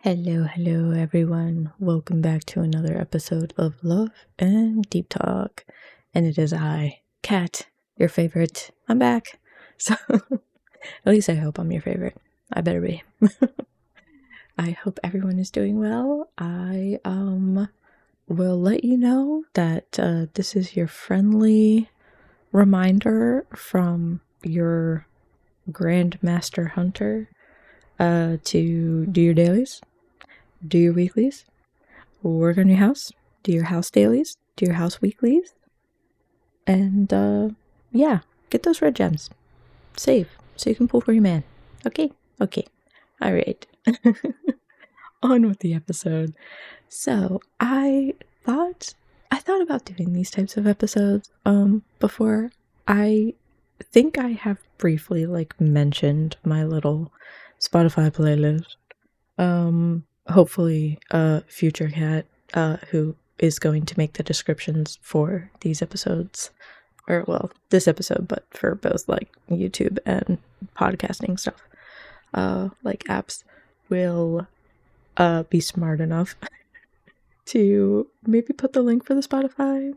Hello, everyone. Welcome back to another episode of Love and Deep Talk. And it is I, Kat, your favorite. I'm back. So, at least I hope I'm your favorite. I better be. I hope everyone is doing well. I will let you know that this is your friendly reminder from your Grandmaster Hunter to do your dailies, do your weeklies, work on your house, do your house dailies, do your house weeklies, and yeah, get those red gems. Save so you can pull for your man. Okay. All right. On with the episode. So I thought about doing these types of episodes before. I think I have briefly mentioned my little Spotify playlist. Hopefully future Cat who is going to make the descriptions for these episodes, or well, this episode, but for both YouTube and podcasting stuff, apps, will be smart enough to maybe put the link for the Spotify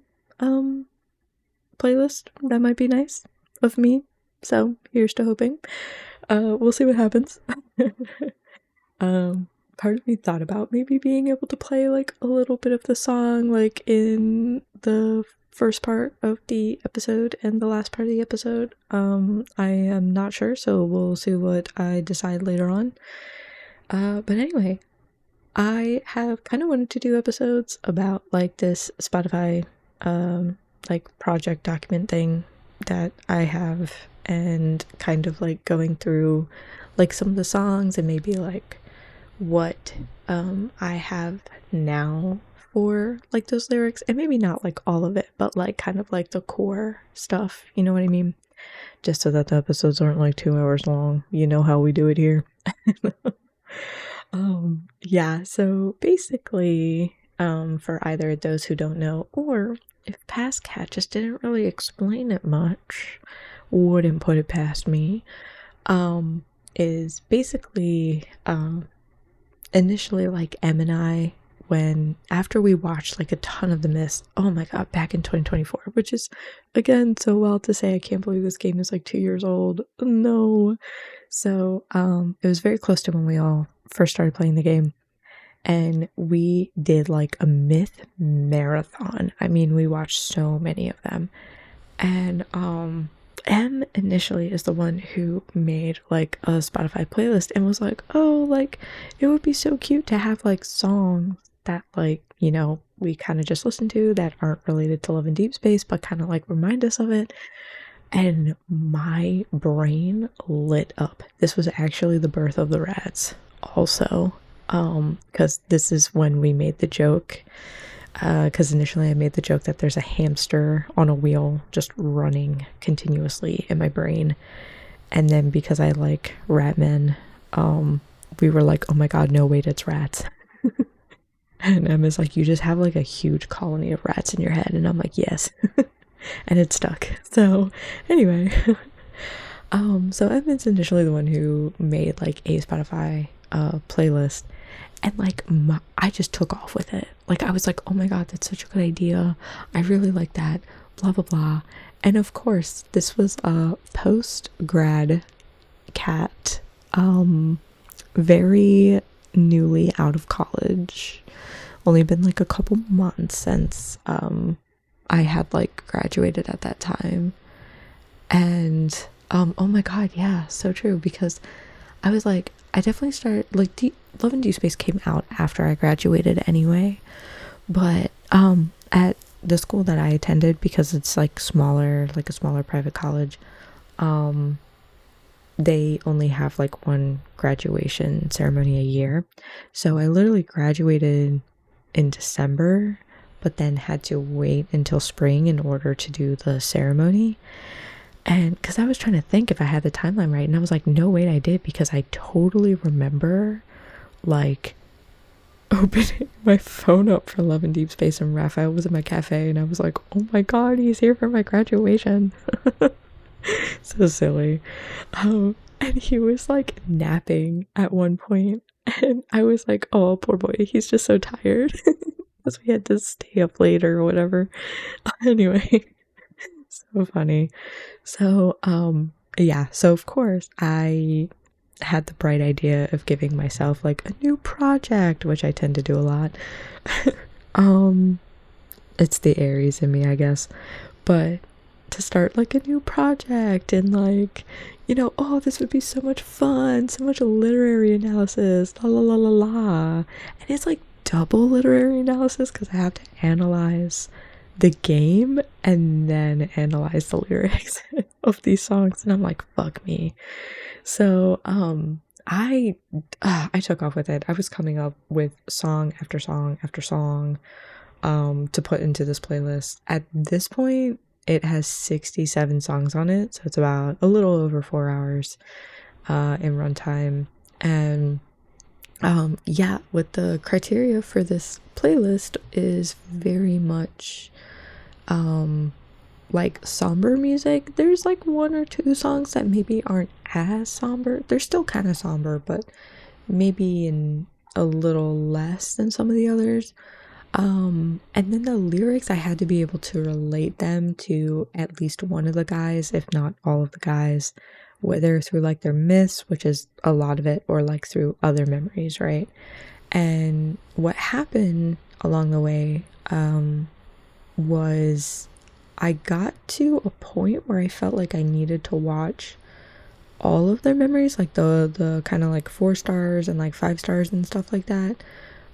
playlist. That might be nice of me. So here's to hoping. We'll see what happens. Part of me thought about maybe being able to play a little bit of the song in the first part of the episode and the last part of the episode. I am not sure, so we'll see what I decide later on. But anyway, I have kind of wanted to do episodes about this Spotify project document thing that I have, and kind of going through some of the songs and maybe what I have now for those lyrics, and maybe not all of it, but kind of the core stuff, you know what I mean? Just so that the episodes aren't 2 hours long. You know how we do it here. Yeah, so basically, for either those who don't know, or if past Cat just didn't really explain it much, wouldn't put it past me, is basically, initially Em and I, after we watched a ton of The Mist, oh my god, back in 2024, which is again so wild to say. I can't believe this game is 2 years old. No. So it was very close to when we all first started playing the game, and we did a myth marathon. I mean, we watched so many of them, and Em initially is the one who made a Spotify playlist and was it would be so cute to have songs that we kind of just listen to that aren't related to Love and Deepspace, but kind of remind us of it. And my brain lit up. This was actually the birth of the rats also, because this is when we made the joke. Because initially I made the joke that there's a hamster on a wheel just running continuously in my brain. And then because I like rat men, we were oh my god, no, wait, it's rats. And Emma's you just have a huge colony of rats in your head. And I'm yes. And it stuck. So anyway, so Emma's initially the one who made a Spotify playlist. And I just took off with it. I was oh my god, that's such a good idea. I really like that. Blah blah blah. And of course, this was a post-grad Cat, very newly out of college. Only been a couple months since I had graduated at that time. And oh my god, yeah, so true, because I was I definitely started Love and Deepspace came out after I graduated anyway, but at the school that I attended, because it's smaller, a smaller private college, they only have one graduation ceremony a year. So I literally graduated in December, but then had to wait until spring in order to do the ceremony. And because I was trying to think if I had the timeline right, and I was no, wait, I did, because I totally remember opening my phone up for Love and Deepspace, and Raphael was in my cafe, and I was oh my god, he's here for my graduation. So silly. And he was napping at one point, And I was like, oh, poor boy, he's just so tired. Because we had to stay up later or whatever. Anyway, so funny. So, yeah, so of course I had the bright idea of giving myself like a new project, which I tend to do a lot. um, it's the Aries in me, I guess. But to start like a new project and like, oh, this would be so much fun, so much literary analysis, la la la la la. And it's like double literary analysis because I have to analyze the game and then analyze the lyrics of these songs. And I'm like, fuck me. So, I took off with it. I was coming up with song after song after song to put into this playlist. At this point, it has 67 songs on it, so it's about a little over 4 hours in runtime. And yeah, what the criteria for this playlist is very much like somber music. There's like one or two songs that maybe aren't as somber. They're still kind of somber, but maybe in a little less than some of the others. And then the lyrics, I had to be able to relate them to at least one of the guys, if not all of the guys, whether through like their myths, which is a lot of it, or like through other memories, right? And what happened along the way was I got to a point where I felt like I needed to watch all of their memories, like the kind of like 4 stars and like 5 stars and stuff like that,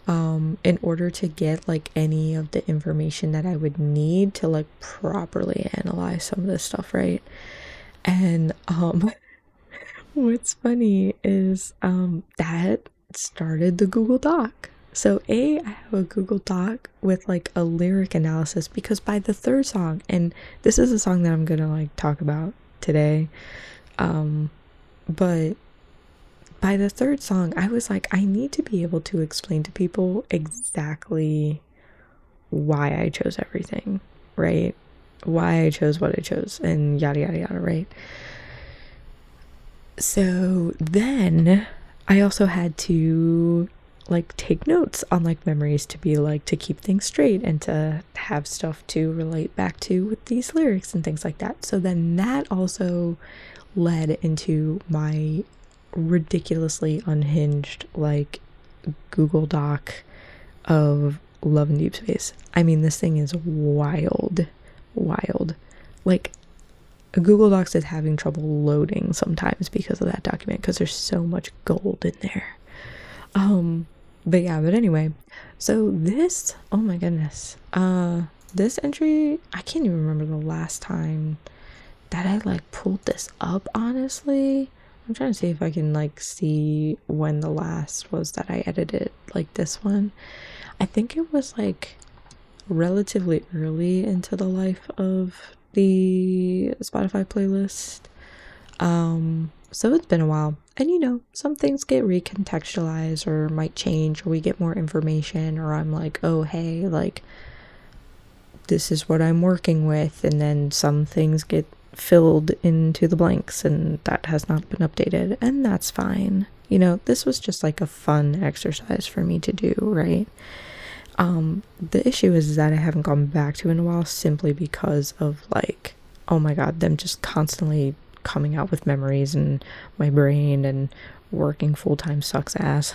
in order to get like any of the information that I would need to like properly analyze some of this stuff, right? And what's funny is that started the Google Doc. So I have a Google Doc with like a lyric analysis because by the third song, and this is a song that I'm gonna like talk about today, but by the third song, I was like, I need to be able to explain to people exactly why I chose everything, right? Why I chose what I chose, and yada yada yada, right? So then I also had to like take notes on like memories to be like to keep things straight and to have stuff to relate back to with these lyrics and things like that. So then that also led into my ridiculously unhinged like Google Doc of Love and Deepspace. I mean, this thing is wild. Like Google Docs is having trouble loading sometimes because of that document because there's so much gold in there. But anyway, so this, oh my goodness, this entry, I can't even remember the last time that I like pulled this up, honestly. I'm trying to see if I can like see when the last was that I edited like this one. I think it was like relatively early into the life of the Spotify playlist. So it's been a while, and some things get recontextualized or might change, or we get more information, or I'm like, oh hey, like this is what I'm working with, and then some things get filled into the blanks and that has not been updated, and that's fine. This was just like a fun exercise for me to do, right? The issue is that I haven't gone back to in a while simply because of like, oh my god, them just constantly coming out with memories and my brain, and working full-time sucks ass.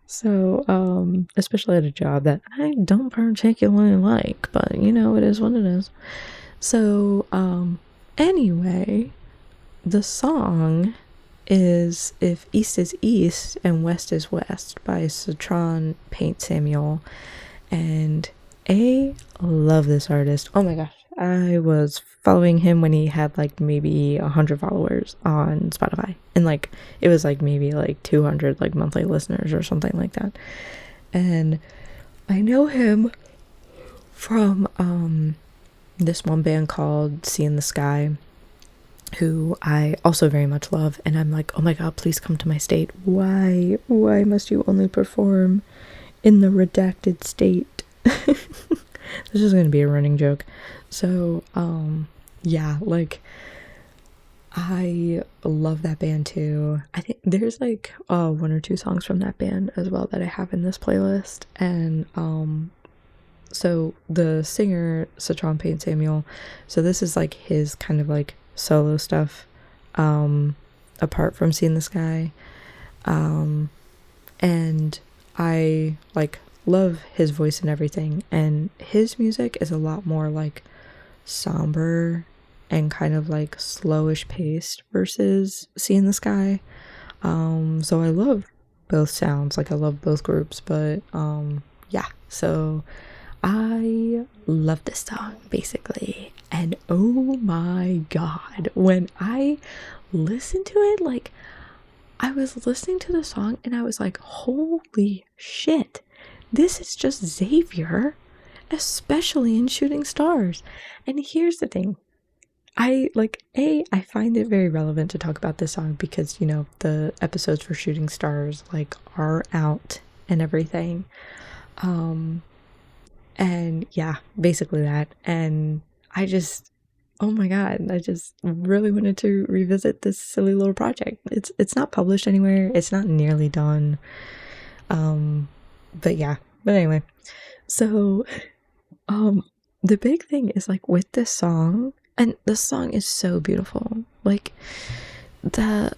So, especially at a job that I don't particularly like, but it is what it is. So, anyway, the song is If East is East and West is West by Citron Paint Samuel, and I love this artist. Oh my gosh, I was following him when he had like maybe 100 followers on Spotify, and like it was like maybe like 200 like monthly listeners or something like that. And I know him from this one band called Sea in the Sky, who I also very much love, and I'm like, oh my god, please come to my state. Why must you only perform in the redacted state? This is going to be a running joke. So yeah, like I love that band too. I think there's like one or two songs from that band as well that I have in this playlist. And so the singer Satron Payne Samuel, so this is like his kind of like solo stuff, apart from Seeing the Sky. And I like love his voice and everything, and his music is a lot more like somber and kind of like slowish paced versus Seeing the Sky. So I love both sounds, like I love both groups, but yeah, so I love this song basically. And oh my god, when I listened to it, like I was listening to the song and I was like, holy shit, this is just Xavier, especially in Shooting Stars. And here's the thing, I find it very relevant to talk about this song because, you know, the episodes for Shooting Stars like are out and everything. And yeah, basically that. And I just, oh my god, I just really wanted to revisit this silly little project. It's not published anywhere. It's not nearly done. But yeah. But anyway. So the big thing is like with this song, and the song is so beautiful. Like the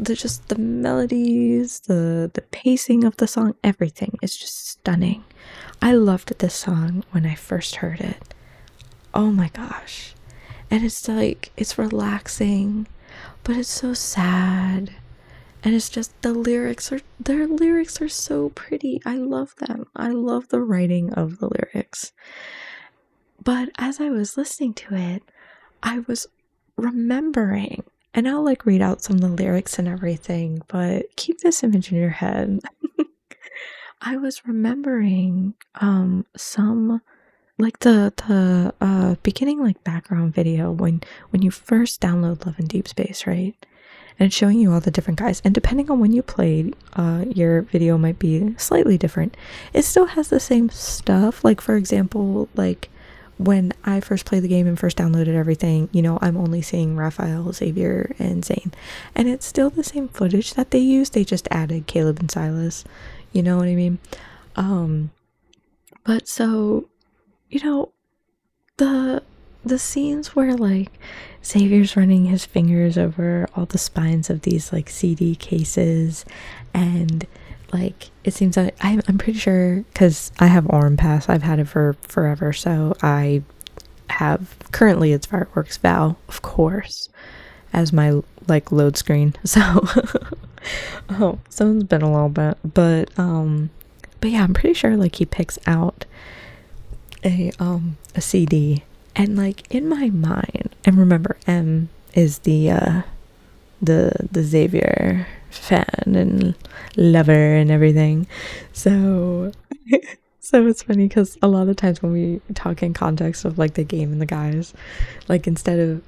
just the melodies, the pacing of the song, everything is just stunning. I loved this song when I first heard it. Oh my gosh. And it's like, it's relaxing, but it's so sad. And it's just their lyrics are so pretty. I love them. I love the writing of the lyrics. But as I was listening to it, I was remembering, and I'll like read out some of the lyrics and everything, but keep this image in your head. I was remembering some like the beginning like background video when you first download Love in Deepspace, right? And it's showing you all the different guys, and depending on when you played, your video might be slightly different. It still has the same stuff. Like for example, like when I first played the game and first downloaded everything, you know, I'm only seeing Raphael, Xavier, and Zane, and it's still the same footage that they used. They just added Caleb and Silas. You know what I mean? But so, you know, the scenes where like Xavier's running his fingers over all the spines of these like CD cases, and like it seems like I'm pretty sure, because I have Orm Pass, I've had it for forever, so I have currently it's Fireworks Val, of course, as my like load screen. So oh, so it's been a little bit, but yeah, I'm pretty sure like he picks out a CD, and like in my mind, and remember M is the Xavier fan and lover and everything, so so it's funny because a lot of times when we talk in context of like the game and the guys, like instead of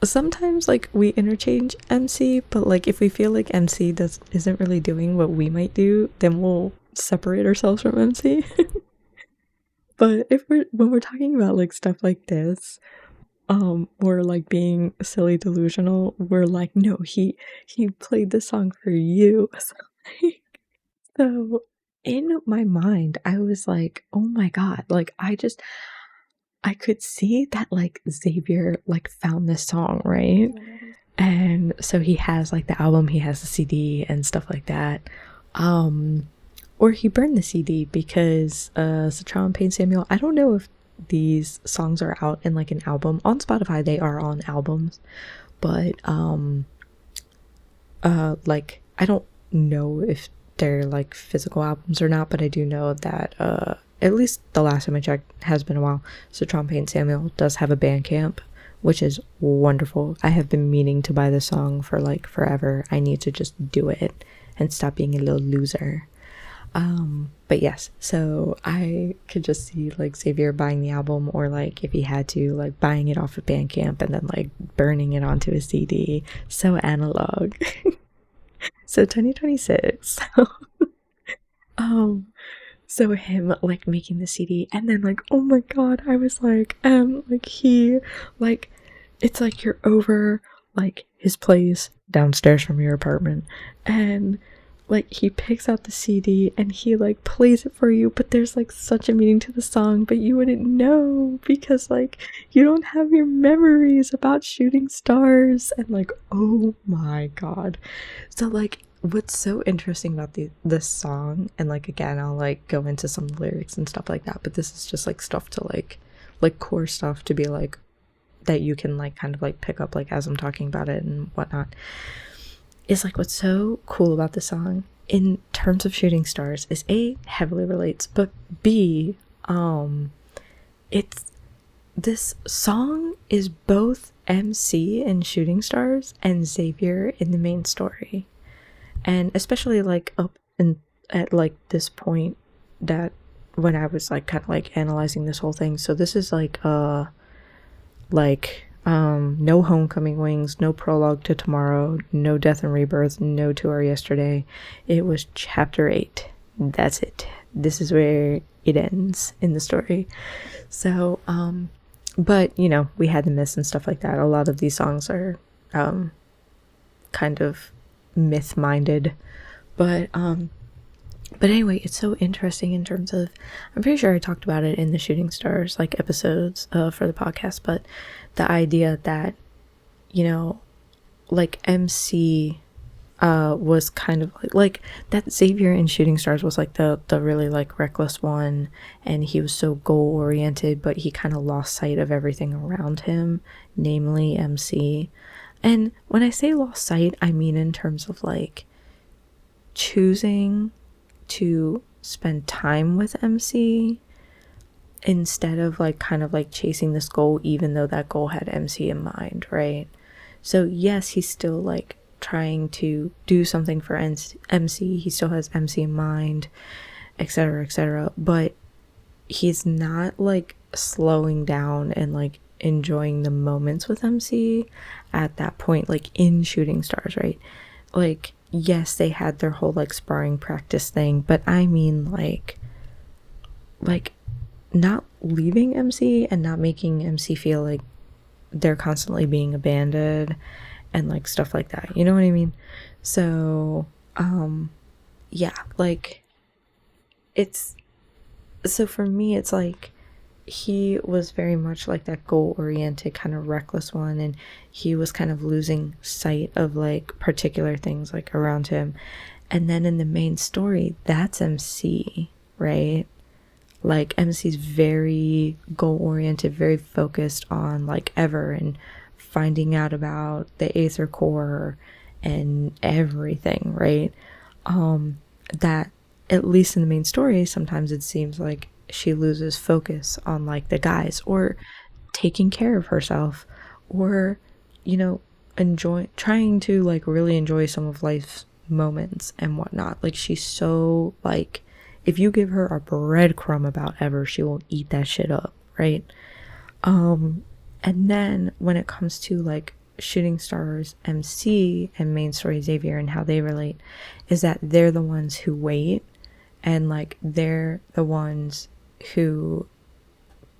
sometimes like we interchange MC, but like if we feel like MC isn't really doing what we might do, then we'll separate ourselves from MC. But when we're talking about like stuff like this, or like being silly delusional, we're like, no, he played the song for you. So in my mind, I was like, oh my god, like I could see that like Xavier like found this song, right? And so he has like the album, he has the CD and stuff like that. Or he burned the CD because Satron Payne Samuel, I don't know if these songs are out in like an album. On Spotify they are on albums, but like I don't know if they're like physical albums or not, but I do know that at least the last time I checked, has been a while, Satron Payne Samuel does have a Bandcamp, which is wonderful. I have been meaning to buy this song for like forever. I need to just do it and stop being a little loser. But yes, so I could just see like Xavier buying the album, or like if he had to, like buying it off of Bandcamp and then like burning it onto a CD. So analog. So 2026. So him like making the CD, and then like, oh my god, I was like he like, it's like you're over like his place downstairs from your apartment, and like he picks out the CD and he like plays it for you, but there's like such a meaning to the song, but you wouldn't know because like you don't have your memories about shooting stars. And like, oh my god. So like what's so interesting about this song, and like again I'll like go into some lyrics and stuff like that, but this is just like stuff to like core stuff to be like that you can like kind of like pick up like as I'm talking about it and whatnot, is like what's so cool about the song in terms of shooting stars is A, heavily relates, but B, it's this song is both MC in Shooting Stars and Xavier in the main story. And especially like up in at like this point, that when I was like kind of like analyzing this whole thing. So this is like no Homecoming Wings, no Prologue to Tomorrow, no Death and Rebirth, no To Our Yesterday. It was chapter 8. That's it. This is where it ends in the story. So but you know, we had the myths and stuff like that. A lot of these songs are kind of myth minded, but anyway, it's so interesting in terms of, I'm pretty sure I talked about it in the Shooting Stars like episodes for the podcast, but the idea that, you know, like MC was kind of like that Xavier in Shooting Stars was like the really like reckless one, and he was so goal oriented, but he kind of lost sight of everything around him, namely MC. And when I say lost sight, I mean in terms of like choosing to spend time with MC instead of like kind of like chasing this goal, even though that goal had MC in mind, right? So yes, he's still like trying to do something for MC, he still has MC in mind, etc., but he's not like slowing down and like enjoying the moments with MC at that point, like in Shooting Stars, right? Like yes, they had their whole like sparring practice thing, but I mean like not leaving MC and not making MC feel like they're constantly being abandoned and like stuff like that, you know what I mean? So yeah, like it's, so for me it's like he was very much like that goal-oriented kind of reckless one, and he was kind of losing sight of like particular things like around him. And then in the main story, that's MC, right? Like MC's very goal-oriented, very focused on like Ever and finding out about the Aether Core and everything, right? That at least in the main story, sometimes it seems like she loses focus on like the guys or taking care of herself, or you know, trying to like really enjoy some of life's moments and whatnot. Like she's so like, if you give her a breadcrumb about Ever, she will eat that shit up, right? And then when it comes to like Shooting Stars MC and main story Xavier and how they relate, is that they're the ones who wait, and like they're the ones who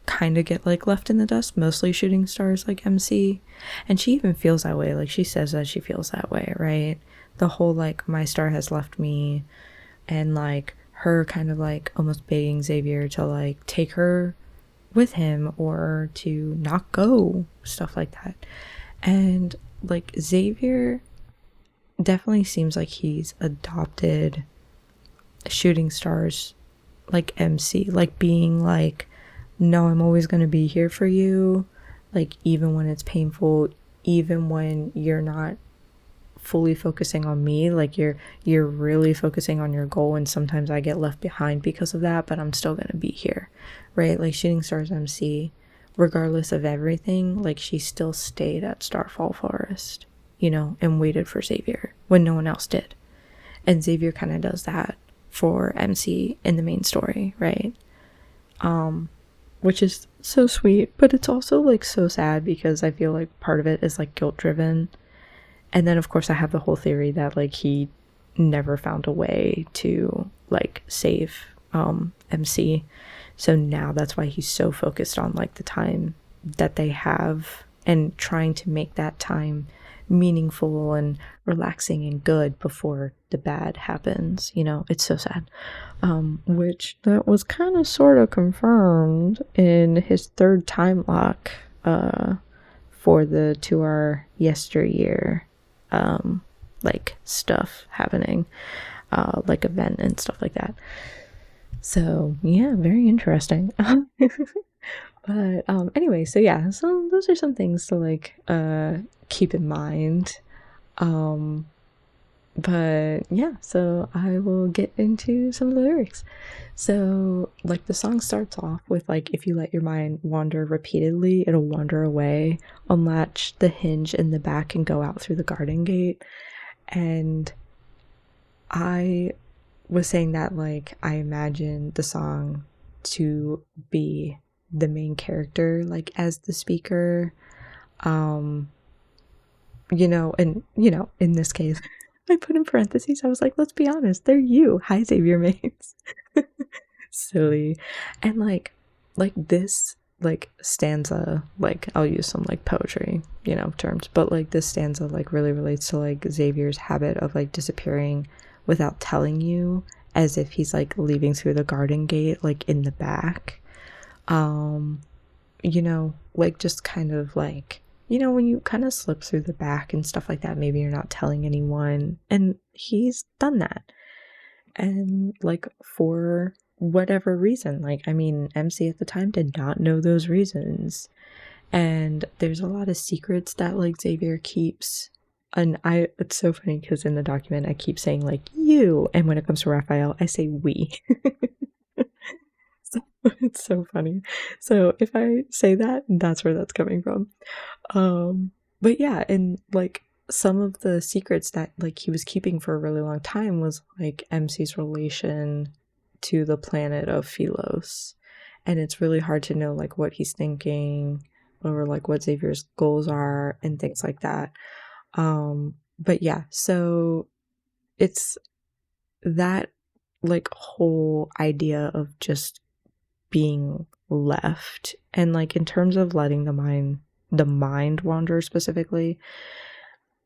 kind of get like left in the dust, mostly Shooting Stars like MC. And she even feels that way, like she says that she feels that way, right? The whole like my star has left me, and like her kind of like almost begging Xavier to like take her with him or to not go, stuff like that. And like Xavier definitely seems like he's adopted Shooting Stars like MC, like being like, no, I'm always going to be here for you, like even when it's painful, even when you're not fully focusing on me, like you're really focusing on your goal, and sometimes I get left behind because of that, but I'm still going to be here, right? Like Shooting Stars MC, regardless of everything, like she still stayed at Starfall Forest, you know, and waited for Xavier when no one else did. And Xavier kind of does that for MC in the main story, right? Which is so sweet, but it's also like so sad because I feel like part of it is like guilt driven. And then of course I have the whole theory that like he never found a way to like save MC, so now that's why he's so focused on like the time that they have and trying to make that time meaningful and relaxing and good before the bad happens. You know, it's so sad. Which that was kind of sort of confirmed in his third time lock for the To Our Yesteryear like stuff happening, like event and stuff like that. So yeah, very interesting. But anyway, so yeah, so those are some things to like keep in mind. But yeah, so I will get into some of the lyrics. So like the song starts off with like, if you let your mind wander repeatedly, it'll wander away, unlatch the hinge in the back and go out through the garden gate. And I was saying that like I imagine the song to be the main character like as the speaker, you know, and you know, in this case I put in parentheses, I was like, let's be honest, they're you. Hi, Xavier mates. Silly. And like this like stanza, like I'll use some like poetry, you know, terms, but like this stanza like really relates to like Xavier's habit of like disappearing without telling you, as if he's like leaving through the garden gate like in the back. You know, like just kind of like, you know, when you kind of slip through the back and stuff like that, maybe you're not telling anyone, and he's done that. And like for whatever reason, like I mean, MC at the time did not know those reasons, and there's a lot of secrets that like Xavier keeps. And it's so funny because in the document I keep saying like you, and when it comes to Raphael I say we. So, it's so funny. So if I say that, that's where that's coming from. But yeah, and like some of the secrets that like he was keeping for a really long time was like MC's relation to the planet of Philos, and it's really hard to know like what he's thinking or like what Xavier's goals are and things like that. But yeah, so it's that like whole idea of just being left, and like in terms of letting the mind wander specifically,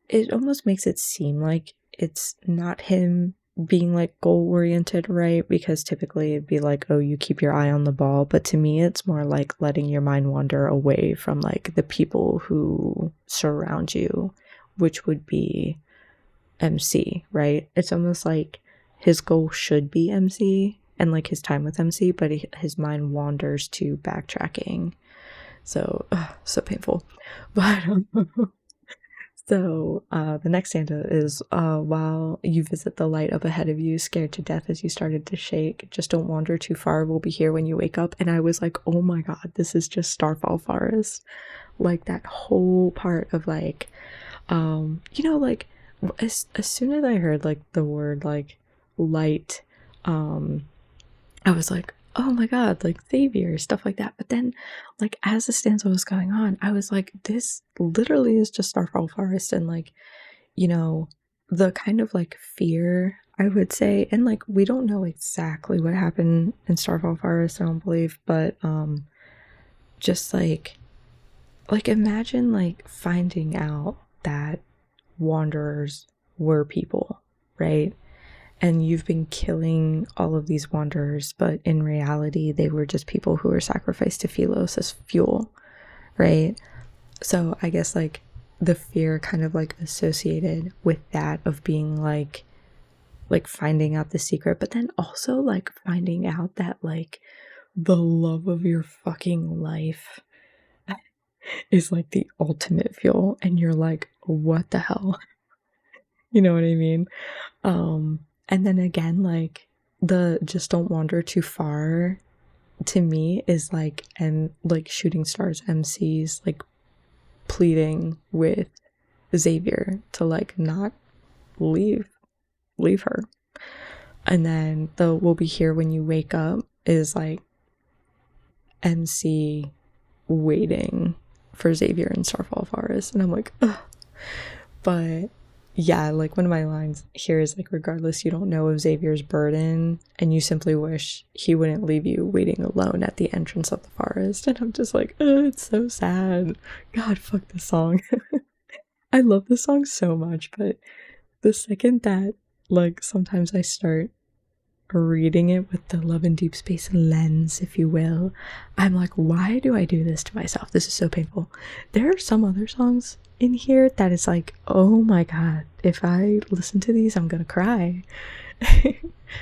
it almost makes it seem like it's not him being like goal oriented, right? Because typically it'd be like, oh, you keep your eye on the ball, but to me it's more like letting your mind wander away from like the people who surround you, which would be MC, right? It's almost like his goal should be MC and like his time with MC, but his mind wanders to backtracking. So so painful. But so the next stanza is while you visit the light up ahead of you, scared to death as you started to shake, just don't wander too far, we'll be here when you wake up. And I was like, oh my god, this is just Starfall Forest. Like that whole part of like you know, like as soon as I heard like the word like light, I was like, oh my god, like Xavier, stuff like that. But then like as the stanza was going on, I was like, this literally is just Starfall Forest, and like, you know, the kind of like fear, I would say, and like we don't know exactly what happened in Starfall Forest, I don't believe, but just like imagine like finding out that wanderers were people, right? And you've been killing all of these wanderers, but in reality they were just people who were sacrificed to Philos as fuel, right? So I guess like the fear kind of like associated with that of being like finding out the secret, but then also like finding out that like the love of your fucking life is like the ultimate fuel, and you're like, what the hell? You know what I mean? And then again, like the just don't wander too far to me is like, and like Shooting Stars MCs like pleading with Xavier to like not leave her. And then the we'll be here when you wake up is like MC waiting for Xavier in Starfall Forest, and I'm like, ugh. But yeah, like one of my lines here is like, regardless, you don't know of Xavier's burden, and you simply wish he wouldn't leave you waiting alone at the entrance of the forest. And I'm just like, oh, it's so sad. God, fuck this song. I love this song so much, but the second that, like, sometimes I start reading it with the Love and Deep Space lens, if you will, I'm like, why do I do this to myself? This is so painful. There are some other songs in here that is like, oh my god, if I listen to these, I'm gonna cry.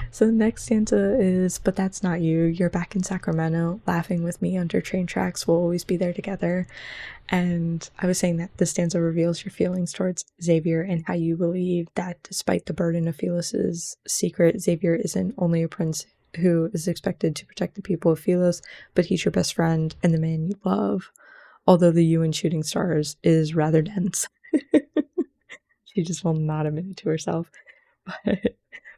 So the next stanza is, but that's not you. You're back in Sacramento, laughing with me under train tracks. We'll always be there together. And I was saying that the stanza reveals your feelings towards Xavier and how you believe that despite the burden of Philos' secret, Xavier isn't only a prince who is expected to protect the people of Philos, but he's your best friend and the man you love. Although the you in Shooting Stars is rather dense. She just will not admit it to herself.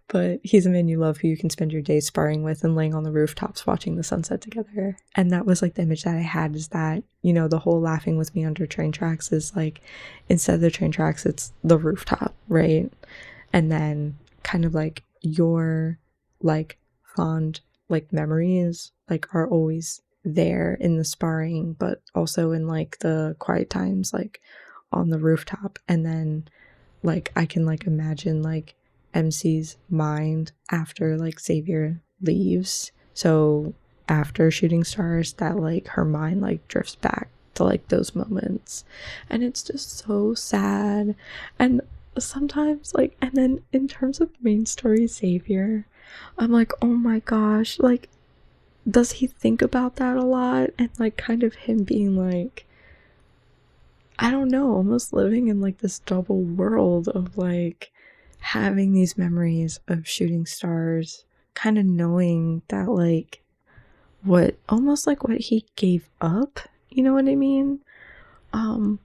But he's a man you love who you can spend your days sparring with and laying on the rooftops watching the sunset together. And that was like the image that I had, is that, you know, the whole laughing with me under train tracks is like, instead of the train tracks, it's the rooftop, right? And then kind of like your like fond like memories like are always there in the sparring, but also in like the quiet times like on the rooftop. And then like I can like imagine like MC's mind after like Xavier leaves. So after Shooting Stars, that like her mind like drifts back to like those moments, and it's just so sad. And sometimes like, and then in terms of main story Xavier, I'm like, oh my gosh, like does he think about that a lot? And like kind of him being like, I don't know, almost living in like this double world of like having these memories of Shooting Stars, kind of knowing that like what almost like what he gave up, you know what I mean? And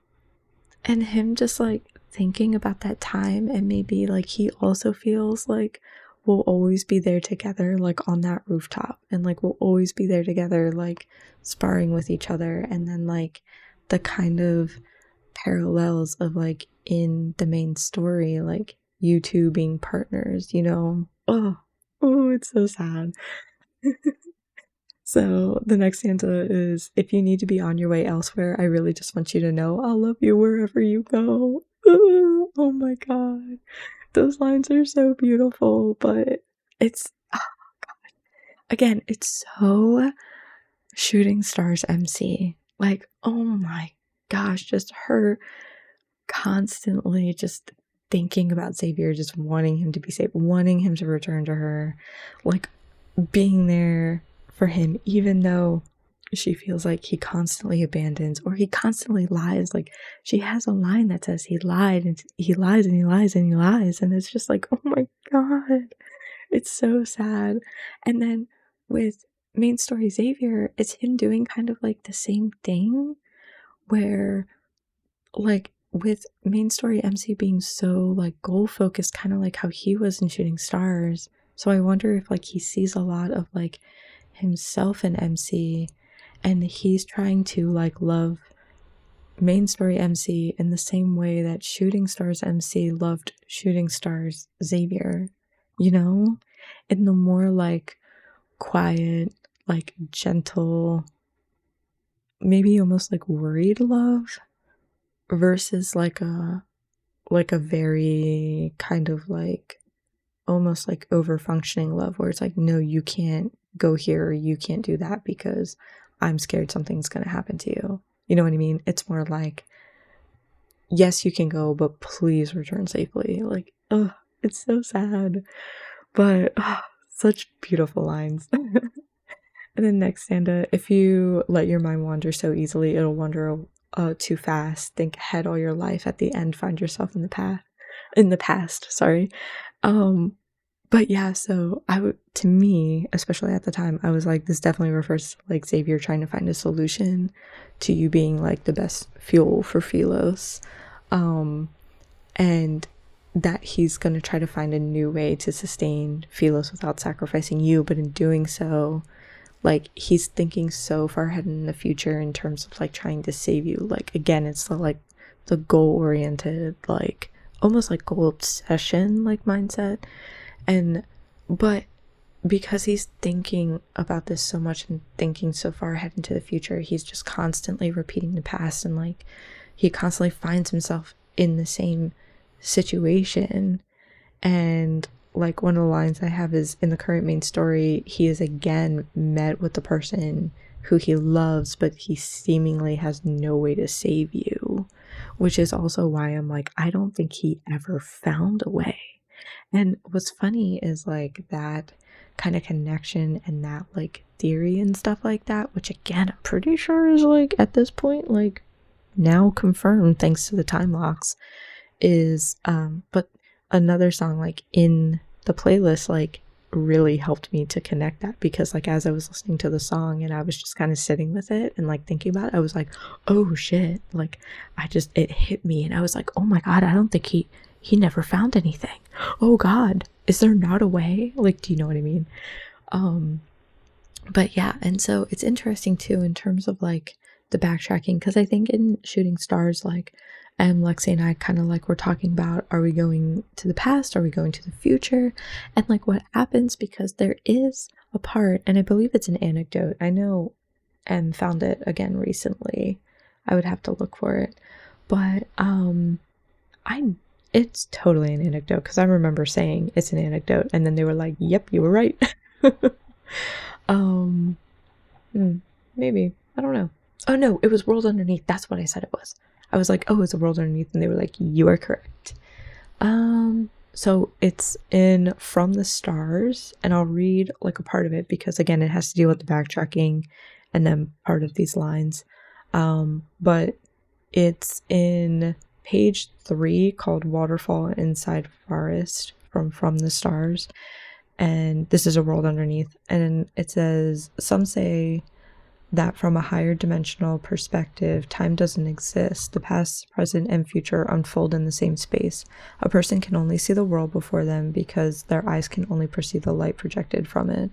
him just like thinking about that time, and maybe like he also feels like we'll always be there together like on that rooftop, and like we'll always be there together like sparring with each other. And then like the kind of parallels of like in the main story, like you two being partners, you know. Oh, it's so sad. So the next stanza is, if you need to be on your way elsewhere, I really just want you to know I'll love you wherever you go. Oh my god, those lines are so beautiful. But it's, oh god, again, it's so Shooting Stars MC. Like, oh my gosh, just her constantly just thinking about Xavier, just wanting him to be safe, wanting him to return to her, like being there for him, even though she feels like he constantly abandons or he constantly lies. Like she has a line that says he lied and he lies and he lies and he lies, and it's just like, oh my god, it's so sad. And then with main story Xavier, it's him doing kind of like the same thing, where like with main story MC being so like goal focused, kind of like how he was in Shooting Stars. So I wonder if like he sees a lot of like himself in MC, and he's trying to like love main story MC in the same way that Shooting Stars MC loved Shooting Stars Xavier, you know, in the more like quiet, like gentle, maybe almost like worried love, versus like a very kind of like almost like over functioning love, where it's like, no, you can't go here or you can't do that because I'm scared something's gonna happen to you. You know what I mean? It's more like, yes, you can go, but please return safely. Like, oh, it's so sad. But such beautiful lines. And then next stanza, if you let your mind wander so easily, it'll wander too fast. Think ahead all your life. At the end, find yourself in the past. Sorry. But yeah, so to me, especially at the time, I was like, this definitely refers to like Xavier trying to find a solution to you being like the best fuel for Philos, and that he's gonna try to find a new way to sustain Philos without sacrificing you. But in doing so, like he's thinking so far ahead in the future in terms of like trying to save you. Like again, it's the goal oriented, like almost like goal obsession like mindset. And but because he's thinking about this so much and thinking so far ahead into the future, he's just constantly repeating the past, and like he constantly finds himself in the same situation. And like one of the lines I have is, in the current main story, he is again met with the person who he loves, but he seemingly has no way to save you, which is also why I'm like, I don't think he ever found a way. And what's funny is like that kind of connection and that like theory and stuff like that, which again, I'm pretty sure is like at this point, like now confirmed thanks to the time locks, is but another song like in the playlist like really helped me to connect that, because like as I was listening to the song and I was just kind of sitting with it and like thinking about it, I was like, oh shit, like it hit me and I was like, oh my god, I don't think he never found anything. Oh god, is there not a way? Like, do you know what I mean? But yeah, and so it's interesting too in terms of like the backtracking, because I think in Shooting Stars, like Lexi and I kind of like we're talking about, are we going to the past, are we going to the future, and like what happens, because there is a part, and I believe it's an anecdote, I know found it again recently, I would have to look for it, but it's totally an anecdote, because I remember saying it's an anecdote and then they were like, yep, you were right. Maybe, I don't know. Oh no, it was World Underneath, that's what I said it was. I was like, oh, it's a World Underneath, and they were like, you are correct. So it's in From the Stars, and I'll read like a part of it because again, it has to deal with the backtracking and then part of these lines. But it's in page 3 called Waterfall Inside Forest from the Stars, and this is a World Underneath, and it says, some say that from a higher dimensional perspective, time doesn't exist. The past, present, and future unfold in the same space. A person can only see the world before them because their eyes can only perceive the light projected from it.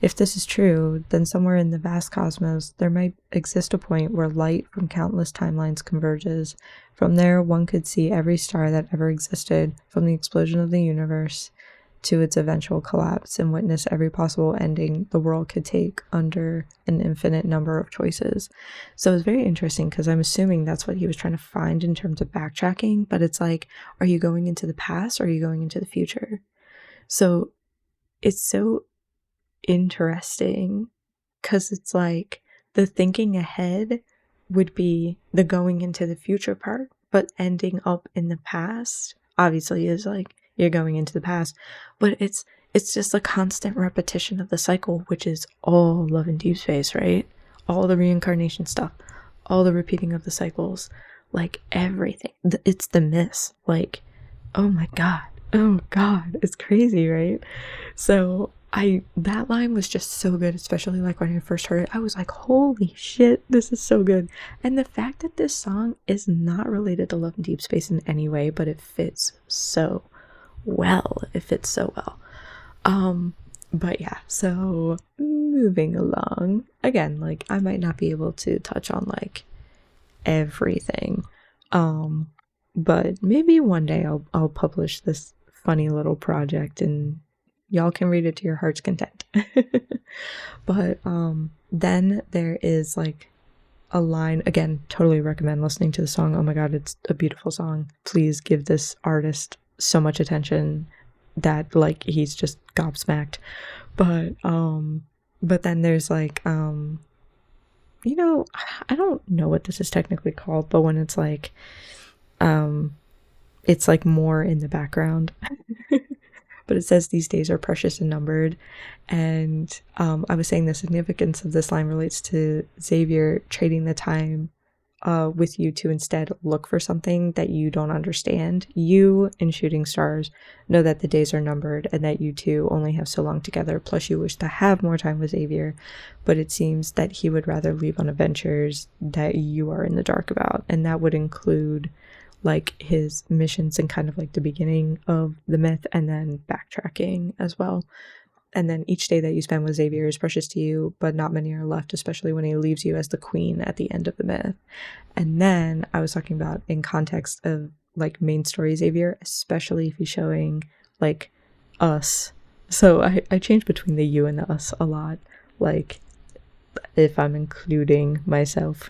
If this is true, then somewhere in the vast cosmos, there might exist a point where light from countless timelines converges. From there, one could see every star that ever existed, from the explosion of the universe to its eventual collapse, and witness every possible ending the world could take under an infinite number of choices. So it's very interesting because I'm assuming that's what he was trying to find in terms of backtracking, but it's like, are you going into the past or are you going into the future? So it's so interesting because it's like the thinking ahead would be the going into the future part, but ending up in the past obviously is like you're going into the past, but it's just a constant repetition of the cycle, which is all Love and Deepspace, right? All the reincarnation stuff, all the repeating of the cycles, like everything. It's the myths, like, oh my god, it's crazy, right? So that line was just so good, especially like when I first heard it, I was like, holy shit, this is so good. And the fact that this song is not related to Love and Deepspace in any way, but it fits so well. But yeah, so moving along, again, like I might not be able to touch on like everything, but maybe one day I'll publish this funny little project and y'all can read it to your heart's content. But then there is like a line, again, totally recommend listening to the song. Oh my god, it's a beautiful song. Please give this artist so much attention that like he's just gobsmacked. But then there's like you know, I don't know what this is technically called, but when it's like more in the background. But it says these days are precious and numbered, and I was saying the significance of this line relates to Xavier trading the time with you to instead look for something that you don't understand. You, in Shooting Stars, know that the days are numbered and that you two only have so long together, plus you wish to have more time with Xavier, but it seems that he would rather leave on adventures that you are in the dark about, and that would include like his missions and kind of like the beginning of the myth and then backtracking as well. And then each day that you spend with Xavier is precious to you, but not many are left, especially when he leaves you as the queen at the end of the myth. And then I was talking about in context of like main story Xavier, especially if he's showing like us. So I change between the you and the us a lot, like if I'm including myself.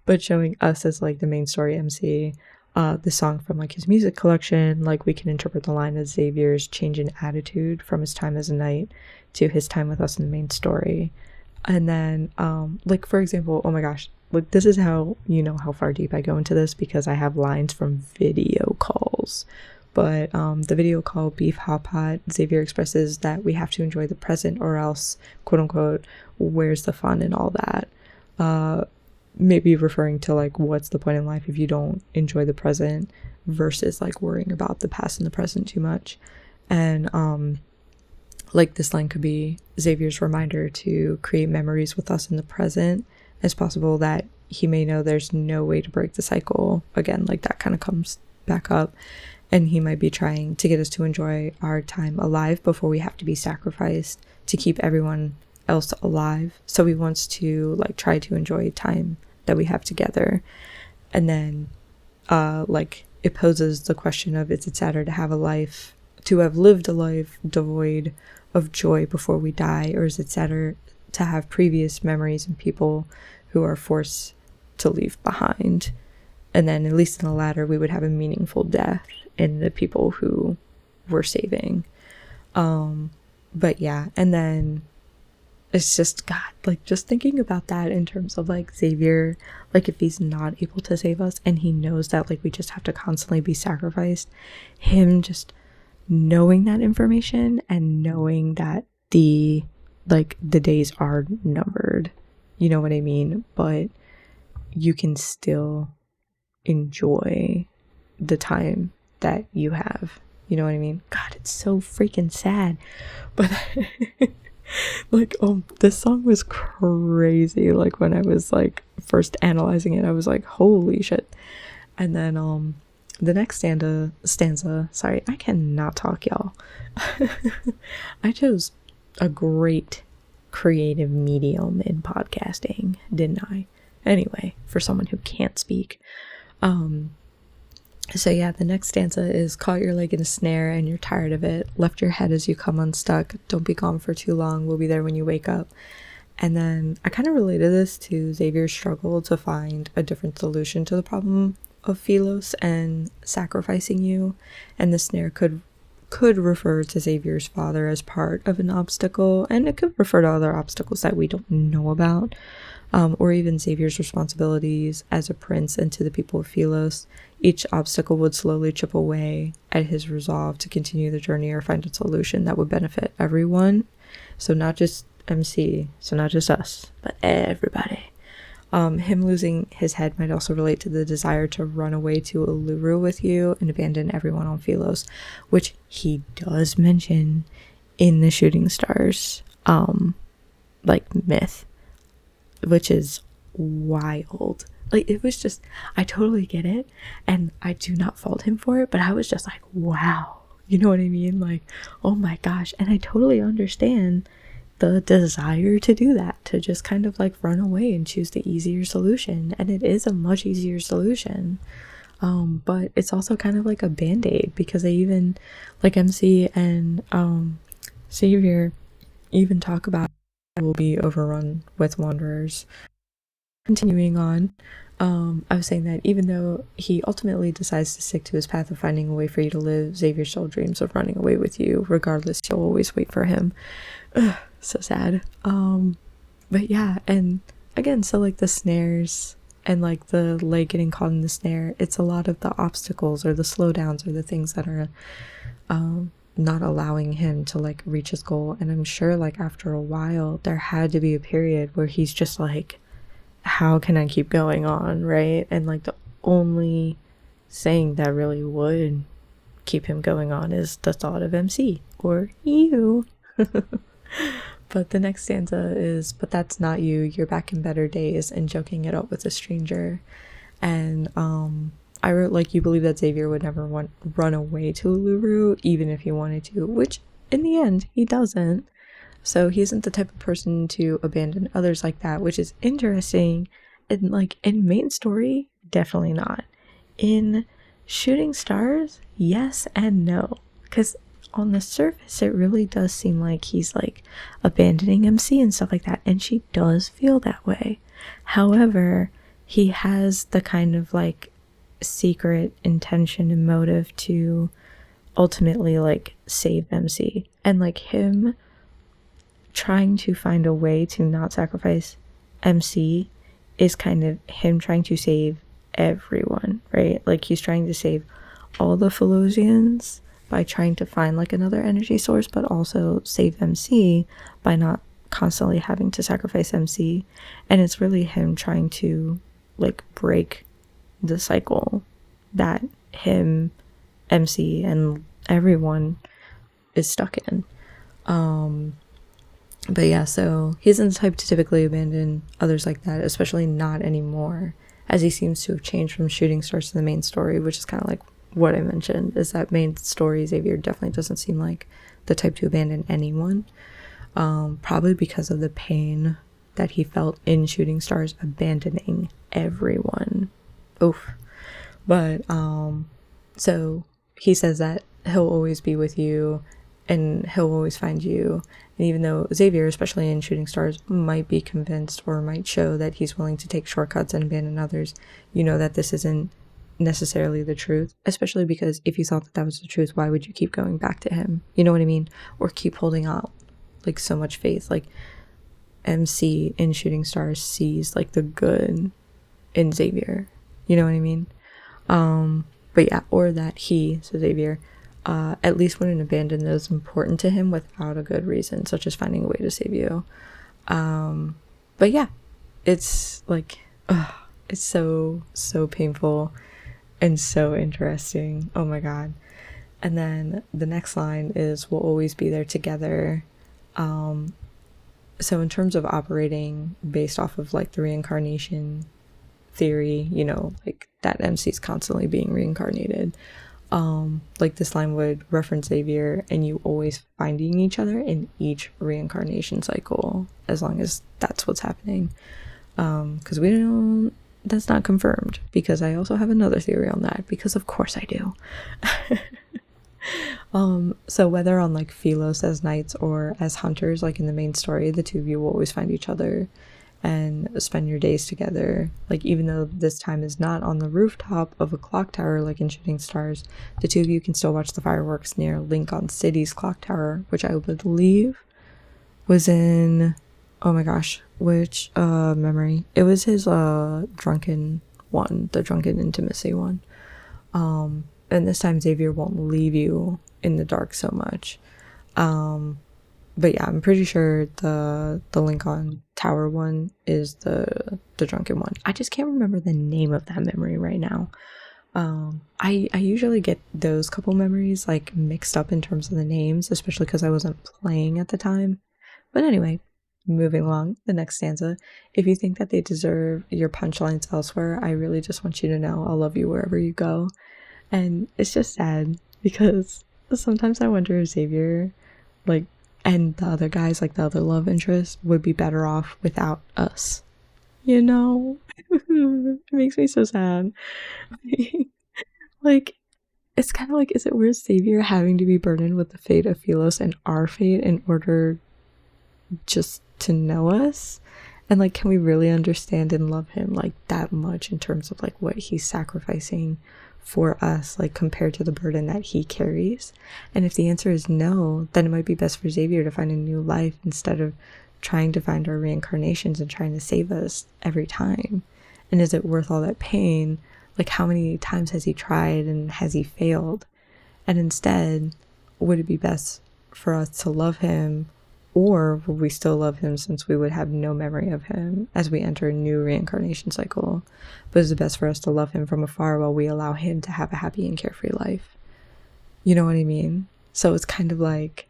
But showing us as like the main story MC, the song from like his music collection, like we can interpret the line as Xavier's change in attitude from his time as a knight to his time with us in the main story. And then like for example, oh my gosh, like this is how you know how far deep I go into this, because I have lines from video calls. But the video call Beef Hot Pot, Xavier expresses that we have to enjoy the present or else, quote unquote, where's the fun and all that. Maybe referring to like what's the point in life if you don't enjoy the present, versus like worrying about the past and the present too much. And like this line could be Xavier's reminder to create memories with us in the present as possible, that he may know there's no way to break the cycle again. Like that kind of comes back up, and he might be trying to get us to enjoy our time alive before we have to be sacrificed to keep everyone else alive. So he wants to like try to enjoy time that we have together. And then like it poses the question of, is it sadder to have lived a life devoid of joy before we die, or is it sadder to have previous memories and people who are forced to leave behind? And then at least in the latter, we would have a meaningful death in the people who we're saving. But yeah, and then it's just, God, like just thinking about that in terms of like Xavier, like if he's not able to save us and he knows that like we just have to constantly be sacrificed, him just knowing that information and knowing that the days are numbered, you know what I mean? But you can still enjoy the time that you have, you know what I mean? God, it's so freaking sad. But like this song was crazy. Like when I was like first analyzing it, I was like, holy shit. And then the next stanza, sorry, I cannot talk, y'all. I chose a great creative medium in podcasting, didn't I? Anyway, for someone who can't speak. So yeah, the next stanza is, caught your leg in a snare and you're tired of it, left your head as you come unstuck, don't be gone for too long, we'll be there when you wake up. And then I kind of related this to Xavier's struggle to find a different solution to the problem of Philos and sacrificing you, and the snare could refer to Xavier's father as part of an obstacle, and it could refer to other obstacles that we don't know about, or even Xavier's responsibilities as a prince and to the people of Philos. Each obstacle would slowly chip away at his resolve to continue the journey or find a solution that would benefit everyone. So not just MC, so not just us, but everybody. Him losing his head might also relate to the desire to run away to Uluru with you and abandon everyone on Philos, which he does mention in the Shooting Stars like myth, which is wild. Like it was just, I totally get it and I do not fault him for it, but I was just like, wow, you know what I mean? Like, oh my gosh. And I totally understand the desire to do that, to just kind of like run away and choose the easier solution. And it is a much easier solution. But it's also kind of like a band-aid, because they even like MC and Xavier even talk about will be overrun with wanderers. Continuing on, I was saying that even though he ultimately decides to stick to his path of finding a way for you to live, Xavier still dreams of running away with you. Regardless, you'll always wait for him. Ugh, so sad. But yeah, and again, so like the snares and like the leg getting caught in the snare, it's a lot of the obstacles or the slowdowns or the things that are not allowing him to like reach his goal. And I'm sure like after a while there had to be a period where he's just like, how can I keep going on, right? And like the only thing that really would keep him going on is the thought of MC or you. But the next stanza is, but that's not you, you're back in better days, and joking it up with a stranger. And I wrote like, you believe that Xavier would never run away to Uluru even if he wanted to, which in the end he doesn't. So he isn't the type of person to abandon others like that, which is interesting. And like in main story, definitely not. In Shooting Stars, yes and no, because on the surface it really does seem like he's like abandoning MC and stuff like that, and she does feel that way. However, he has the kind of like secret intention and motive to ultimately like save MC, and like him trying to find a way to not sacrifice MC is kind of him trying to save everyone, right? Like he's trying to save all the Philosians by trying to find like another energy source, but also save MC by not constantly having to sacrifice MC. And it's really him trying to like break the cycle that him, MC, and everyone is stuck in. But yeah, so he isn't the type to typically abandon others like that, especially not anymore, as he seems to have changed from shooting stars to the main story, which is kind of like what I mentioned, is that main story Xavier definitely doesn't seem like the type to abandon anyone, probably because of the pain that he felt in shooting stars, abandoning everyone. Oof. But so he says that he'll always be with you and he'll always find you. And even though Xavier, especially in shooting stars, might be convinced or might show that he's willing to take shortcuts and abandon others, you know that this isn't necessarily the truth, especially because if you thought that that was the truth, why would you keep going back to him? You know what I mean? Or keep holding out like so much faith. Like MC in shooting stars sees like the good in Xavier. You know what I mean? But yeah, or that he, so Xavier, at least wouldn't abandon those important to him without a good reason, such as finding a way to save you. But yeah, it's like, it's so painful and so interesting. Oh my god. And then the next line is, we'll always be there together. So in terms of operating based off of like the reincarnation theory, you know, like that MC's constantly being reincarnated. Like this line would reference Xavier and you always finding each other in each reincarnation cycle, as long as that's what's happening. Because we don't, that's not confirmed, because I also have another theory on that, because of course I do. So whether on like Philos as knights or as hunters, like in the main story, the two of you will always find each other and spend your days together. Like even though this time is not on the rooftop of a clock tower like in Shooting Stars, the two of you can still watch the fireworks near Lincoln City's clock tower, which I believe was in, oh my gosh, which memory? It was his drunken one, the drunken intimacy one. And this time Xavier won't leave you in the dark so much. But yeah, I'm pretty sure the Lincoln Tower one is the drunken one. I just can't remember the name of that memory right now. I usually get those couple memories like mixed up in terms of the names, especially because I wasn't playing at the time. But anyway, moving along, the next stanza. If you think that they deserve your punchlines elsewhere, I really just want you to know I'll love you wherever you go. And it's just sad because sometimes I wonder if Xavier, like, and the other guys, like the other love interests, would be better off without us. You know? It makes me so sad. Like, it's kind of like, is it worth Xavier having to be burdened with the fate of Philos and our fate in order just to know us? And like, can we really understand and love him like that much in terms of like what he's sacrificing for us, like compared to the burden that he carries? And if the answer is no, then it might be best for Xavier to find a new life instead of trying to find our reincarnations and trying to save us every time. And is it worth all that pain? Like, how many times has he tried and has he failed? And instead, would it be best for us to love him, or would we still love him since we would have no memory of him as we enter a new reincarnation cycle? But is it best for us to love him from afar while we allow him to have a happy and carefree life? You know what I mean? So it's kind of like,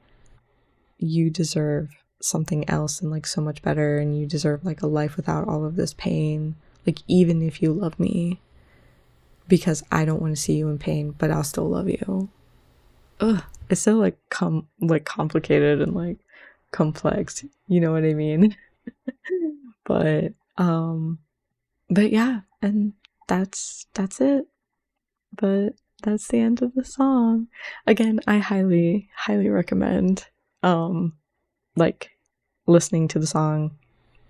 you deserve something else and like so much better, and you deserve like a life without all of this pain. Like, even if you love me, because I don't want to see you in pain, but I'll still love you. Ugh, it's so like complicated and like complex, you know what I mean? but yeah, and that's it. But that's the end of the song. Again, I highly recommend like listening to the song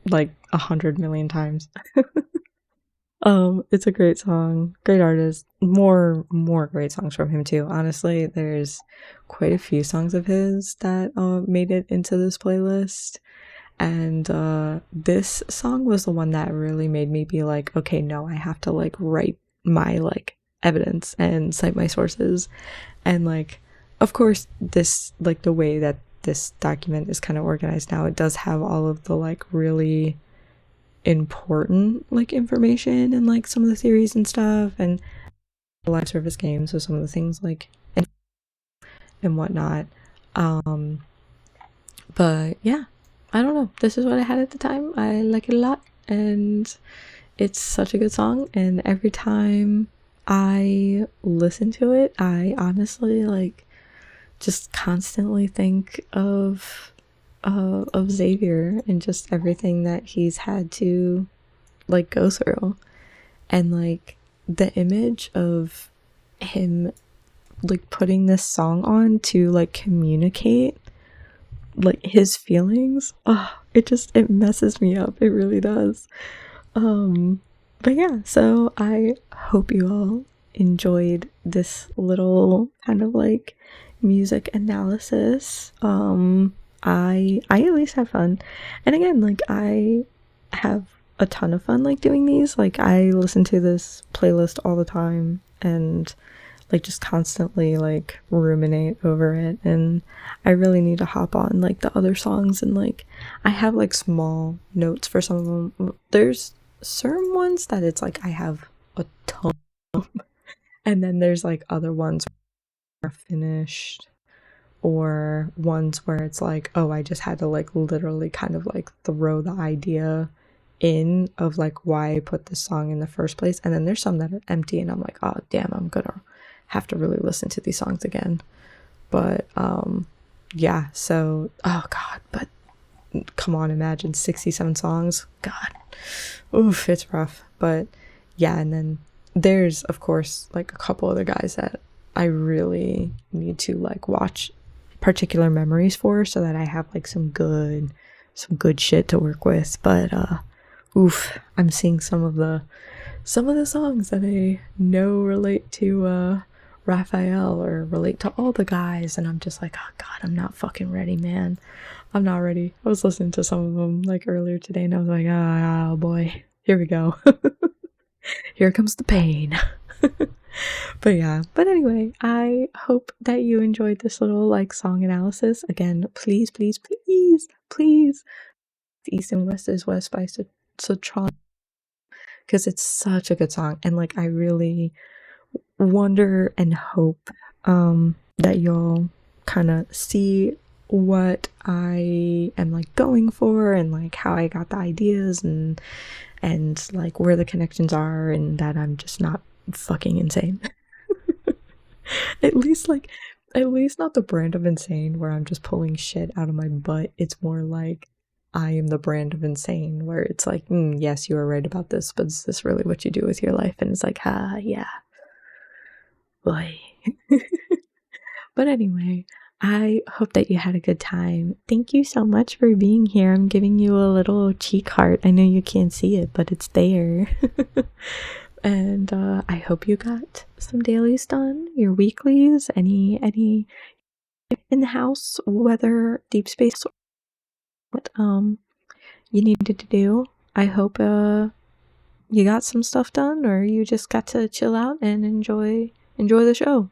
like 100 million times. It's a great song, great artist. More great songs from him too. Honestly, there's quite a few songs of his that made it into this playlist. And this song was the one that really made me be like, okay, no, I have to like write my like evidence and cite my sources. And like, of course, this like the way that this document is kind of organized now, it does have all of the like really important like information and like some of the theories and stuff and live service games, so some of the things like and whatnot. Um but yeah, I don't know. This is what I had at the time. I like it a lot and it's such a good song, and every time I listen to it, I honestly like just constantly think of Xavier and just everything that he's had to like go through, and like the image of him like putting this song on to like communicate like his feelings. Oh, it messes me up. It really does. But yeah, so I hope you all enjoyed this little kind of like music analysis. I at least have fun. And again, like I have a ton of fun like doing these. Like I listen to this playlist all the time and like just constantly like ruminate over it, and I really need to hop on like the other songs, and like I have like small notes for some of them. There's certain ones that it's like I have a ton of, and then there's like other ones are finished, or ones where it's like, oh, I just had to like literally kind of like throw the idea in of like why I put this song in the first place. And then there's some that are empty and I'm like, oh damn, I'm gonna have to really listen to these songs again. But yeah, so oh god, but come on, imagine 67 songs. God. Oof, it's rough. But yeah, and then there's of course like a couple other guys that I really need to like watch particular memories for, so that I have like some good shit to work with. But oof, I'm seeing some of the songs that I know relate to Raphael or relate to all the guys, and I'm just like, oh god, I'm not fucking ready, man. I'm not ready. I was listening to some of them like earlier today and I was like, oh boy, here we go. Here comes the pain. But yeah, but anyway, I hope that you enjoyed this little like song analysis. Again, please, please, please, please, East and West is West by Sotron, because it's such a good song, and like I really wonder and hope that you'll kind of see what I am like going for, and like how I got the ideas, and like where the connections are, and that I'm just not fucking insane. At least like at least not the brand of insane where I'm just pulling shit out of my butt. It's more like I am the brand of insane where it's like, yes, you are right about this, but is this really what you do with your life? And it's like, yeah, boy. But anyway, I hope that you had a good time. Thank you so much for being here. I'm giving you a little cheek heart. I know you can't see it, but it's there. And I hope you got some dailies done, your weeklies, any in the house, whether Deepspace or what you needed to do. I hope you got some stuff done, or you just got to chill out and enjoy the show.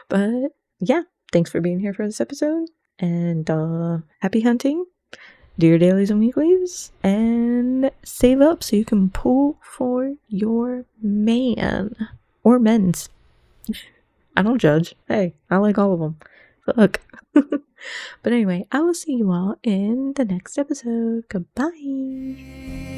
But yeah, thanks for being here for this episode, and happy hunting. Do your dailies and weeklies, and save up so you can pull for your man or men's. I don't judge. Hey, I like all of them. Fuck. But anyway, I will see you all in the next episode. Goodbye.